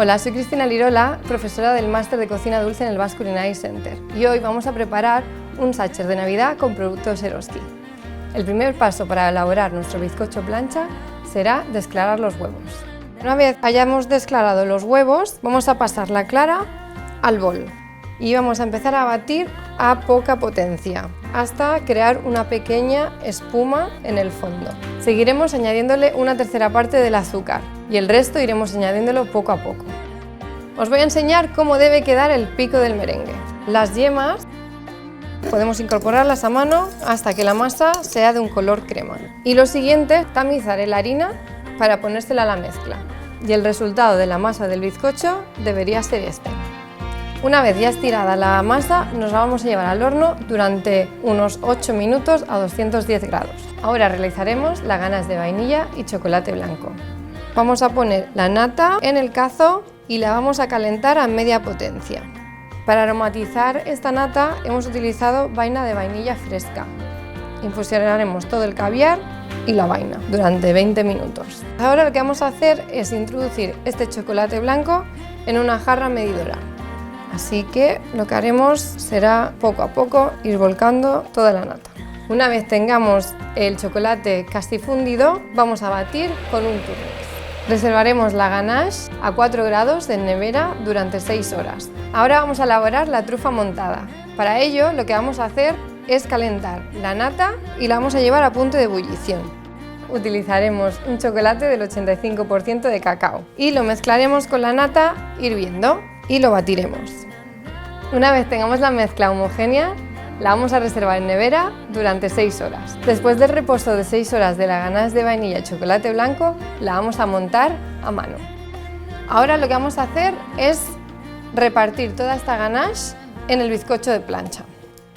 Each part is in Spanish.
Hola, soy Cristina Lirola, profesora del Máster de Cocina Dulce en el Basque Culinary Center, y hoy vamos a preparar un sácher de Navidad con productos Eroski. El primer paso para elaborar nuestro bizcocho plancha será desclarar los huevos. Una vez hayamos desclarado los huevos, vamos a pasar la clara al bol y vamos a empezar a batir a poca potencia hasta crear una pequeña espuma en el fondo. Seguiremos añadiéndole una tercera parte del azúcar y el resto iremos añadiéndolo poco a poco. Os voy a enseñar cómo debe quedar el pico del merengue. Las yemas podemos incorporarlas a mano hasta que la masa sea de un color crema. Y lo siguiente, tamizaré la harina para ponérsela a la mezcla. Y el resultado de la masa del bizcocho debería ser este. Una vez ya estirada la masa, nos la vamos a llevar al horno durante unos 8 minutos a 210 grados. Ahora realizaremos la ganache de vainilla y chocolate blanco. Vamos a poner la nata en el cazo y la vamos a calentar a media potencia. Para aromatizar esta nata hemos utilizado vaina de vainilla fresca. Infusionaremos todo el caviar y la vaina durante 20 minutos. Ahora lo que vamos a hacer es introducir este chocolate blanco en una jarra medidora. Así que lo que haremos será poco a poco ir volcando toda la nata. Una vez tengamos el chocolate casi fundido, vamos a batir con un turmix. Reservaremos la ganache a 4 grados en nevera durante 6 horas. Ahora vamos a elaborar la trufa montada. Para ello lo que vamos a hacer es calentar la nata y la vamos a llevar a punto de ebullición. Utilizaremos un chocolate del 85% de cacao y lo mezclaremos con la nata hirviendo y lo batiremos. Una vez tengamos la mezcla homogénea, la vamos a reservar en nevera durante 6 horas. Después del reposo de 6 horas de la ganache de vainilla y chocolate blanco, la vamos a montar a mano. Ahora lo que vamos a hacer es repartir toda esta ganache en el bizcocho de plancha.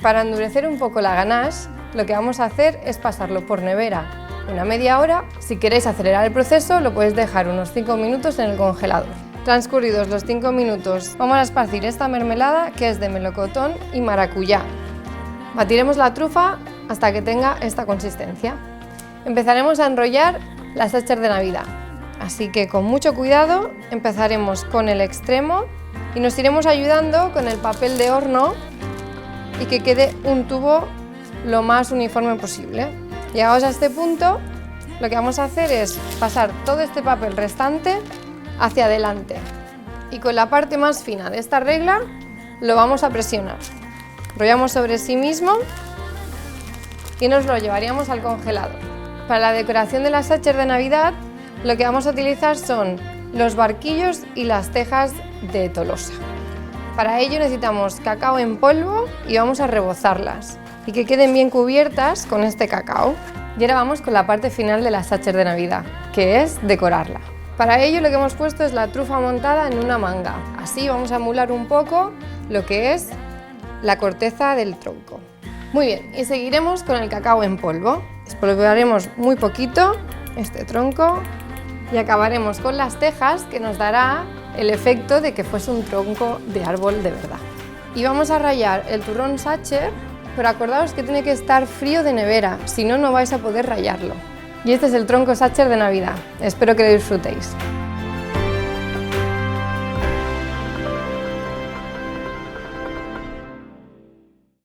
Para endurecer un poco la ganache, lo que vamos a hacer es pasarlo por nevera una media hora. Si queréis acelerar el proceso, lo podéis dejar unos 5 minutos en el congelador. Transcurridos los 5 minutos, vamos a esparcir esta mermelada que es de melocotón y maracuyá. Batiremos la trufa hasta que tenga esta consistencia. Empezaremos a enrollar la sácher de Navidad, así que con mucho cuidado empezaremos con el extremo y nos iremos ayudando con el papel de horno y que quede un tubo lo más uniforme posible. Llegados a este punto, lo que vamos a hacer es pasar todo este papel restante hacia adelante y con la parte más fina de esta regla lo vamos a presionar. Enrollamos sobre sí mismo y nos lo llevaríamos al congelador. Para la decoración de la sácher de Navidad lo que vamos a utilizar son los barquillos y las tejas de Tolosa. Para ello necesitamos cacao en polvo y vamos a rebozarlas y que queden bien cubiertas con este cacao. Y ahora vamos con la parte final de la sácher de Navidad, que es decorarla. Para ello lo que hemos puesto es la trufa montada en una manga. Así vamos a emular un poco lo que es la corteza del tronco. Muy bien, y seguiremos con el cacao en polvo. Espolvorearemos muy poquito este tronco y acabaremos con las tejas, que nos dará el efecto de que fuese un tronco de árbol de verdad. Y vamos a rallar el turrón sácher, pero acordaos que tiene que estar frío de nevera, si no, no vais a poder rallarlo. Y este es el tronco sácher de Navidad. Espero que lo disfrutéis.